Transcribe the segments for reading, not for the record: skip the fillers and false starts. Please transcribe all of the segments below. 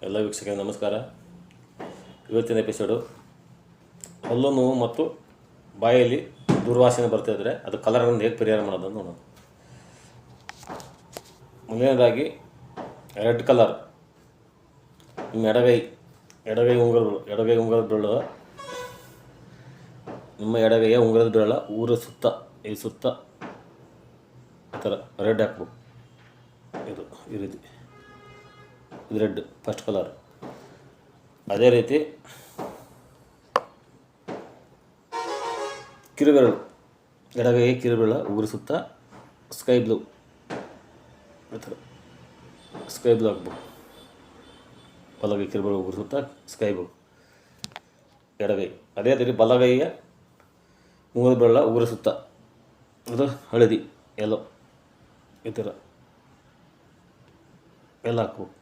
ಎಲ್ಲ ವೀಕ್ಷಕರಿಗೆ ನಮಸ್ಕಾರ. ಇವತ್ತಿನ ಎಪಿಸೋಡು ಹಲ್ಲು ನೋವು ಮತ್ತು ಬಾಯಲ್ಲಿ ದುರ್ವಾಸನೆ ಬರ್ತಾಯಿದ್ರೆ ಅದು ಕಲರನ್ನು ಹೇಗೆ ಪರಿಹಾರ ಮಾಡೋದನ್ನು ನೋಡೋಣ. ಮೊದಲನೇದಾಗಿ ರೆಡ್ ಕಲರ್ ನಿಮ್ಮ ಎಡಗೈ ಉಂಗುರದ ಬೆರಳು ನಿಮ್ಮ ಎಡಗೈಯ ಉಂಗುರದ ಬೆರಳ ಊರ ಸುತ್ತ ಈ ಸುತ್ತ ಈ ಥರ ರೆಡ್ ಹಾಕ್ಬೇಕು. ಈ ರೀತಿ ಇದು ರೆಡ್ ಫಸ್ಟ್ ಕಲರ್. ಅದೇ ರೀತಿ ಕಿರುಬೆರಳು ಎಡಗೈ ಕಿರುಬೆರಳ ಉಗುರು ಸುತ್ತ ಸ್ಕೈ ಬ್ಲೂ ಈ ಥರ ಸ್ಕೈ ಬ್ಲೂ ಹಾಕ್ಬೇಕು. ಬಲಗೈ ಕಿರುಬೆರಳು ಉಗುರು ಸುತ್ತ ಸ್ಕೈ ಬ್ಲೂ ಎಡಗೈ. ಅದೇ ರೀತಿ ಬಲಗೈಯ ಉಗುರು ಬೆರಳ ಉಗುರು ಸುತ್ತ ಅದು ಹಳದಿ ಎಲ್ಲೋ ಈ ಥರ ಎಲ್ಲ ಹಾಕ್ಬೇಕು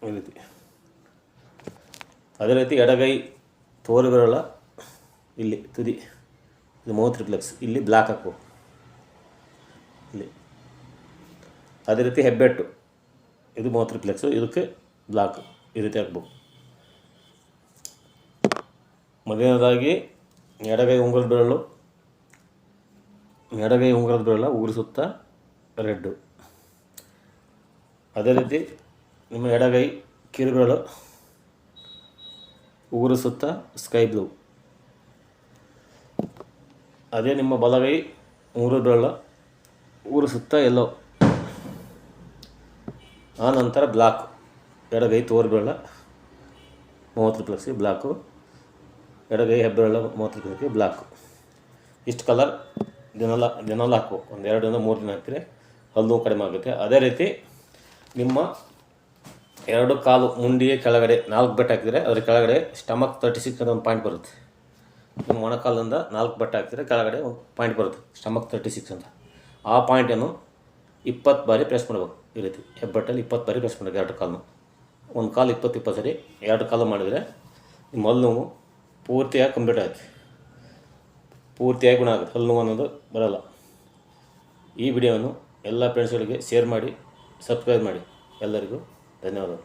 ಈ ರೀತಿ. ಅದೇ ರೀತಿ ಎಡಗೈ ತೋರು ಬೆರಳ ಇಲ್ಲಿ ತುದಿ ಇದು ಮೌತ್ ರಿಫ್ಲೆಕ್ಸ್ ಇಲ್ಲಿ ಬ್ಲ್ಯಾಕ್ ಹಾಕ್ಬೇಕು ಇಲ್ಲಿ. ಅದೇ ರೀತಿ ಹೆಬ್ಬೆಟ್ಟು ಇದು ಮೌತ್ ರಿಫ್ಲೆಕ್ಸು ಇದಕ್ಕೆ ಬ್ಲ್ಯಾಕ್ ಈ ರೀತಿ ಹಾಕ್ಬೇಕು. ಮೊದಲನೇದಾಗಿ ಎಡಗೈ ಉಂಗುರದ ಬೆರಳ ಉಗುರು ಸುತ್ತ ರೆಡ್ಡು. ಅದೇ ರೀತಿ ನಿಮ್ಮ ಎಡಗೈ ಕಿರುಬೆರಳು ಉಗುರು ಸುತ್ತ ಸ್ಕೈ ಬ್ಲೂ. ಅದೇ ನಿಮ್ಮ ಬಲಗೈ ಉಂಗುರದ ಬೆರಳ ಉಗುರು ಸುತ್ತ ಎಲ್ಲೋ. ಆ ನಂತರ ಬ್ಲ್ಯಾಕ್ ಎಡಗೈ ತೋರು ಬೆರಳ ಮೌತ್ ರಿಫ್ಲೆಕ್ಸ್ಗೆ ಬ್ಲ್ಯಾಕು, ಎಡಗೈ ಹೆಬ್ಬೆರಳ ಮೌತ್ ರಿಫ್ಲೆಕ್ಸ್ಗೆ ಬ್ಲ್ಯಾಕು. ಇಷ್ಟು ಕಲರ್ ದಿನಲ್ಲ ಹಾಕ್ಬೇಕು. ಒಂದು 2-3 ದಿನ ಹಾಕಿದ್ರೆ ಹಲ್ಲು ಕಡಿಮೆ ಆಗುತ್ತೆ. ಅದೇ ರೀತಿ ನಿಮ್ಮ 2 ಕಾಲು ಮುಂಡಿಯ ಕೆಳಗಡೆ 4 ಬೆಟ್ಟು ಹಾಕಿದರೆ ಅದರ ಕೆಳಗಡೆ ಸ್ಟಮಕ್ 36 ಅಂತ ಒಂದು ಪಾಯಿಂಟ್ ಬರುತ್ತೆ. ನಿಮ್ಮ ಮೊಣಕಾಲಿಂದ 4 ಬೆಟ್ಟು ಹಾಕಿದರೆ ಕೆಳಗಡೆ ಒಂದು ಪಾಯಿಂಟ್ ಬರುತ್ತೆ ಸ್ಟಮಕ್ 36 ಅಂತ. ಆ ಪಾಯಿಂಟನ್ನು 20 ಬಾರಿ ಪ್ರೆಸ್ ಮಾಡಬೇಕು. ಈ ರೀತಿ ಹೆಬ್ಬೆಟ್ಟಲ್ಲಿ 20 ಬಾರಿ ಪ್ರೆಸ್ ಮಾಡಬೇಕು 2 ಕಾಲನ್ನು. ಒಂದು ಕಾಲು 20 ಸರಿ 2 ಕಾಲು ಮಾಡಿದರೆ ನಿಮ್ಮ ಹಲ್ಲು ನೋವು ಪೂರ್ತಿಯಾಗಿ ಕಂಪ್ಲೀಟ್ ಆಗುತ್ತೆ, ಪೂರ್ತಿಯಾಗಿ ಗುಣ ಆಗುತ್ತೆ. ಹಲ್ಲು ನೋವು ಅನ್ನೋದು ಬರೋಲ್ಲ. ಈ ವಿಡಿಯೋವನ್ನು ಎಲ್ಲ ಫ್ರೆಂಡ್ಸ್ಗಳಿಗೆ ಶೇರ್ ಮಾಡಿ, ಸಬ್ಸ್ಕ್ರೈಬ್ ಮಾಡಿ. ಎಲ್ಲರಿಗೂ ಧನ್ಯವಾದಗಳು.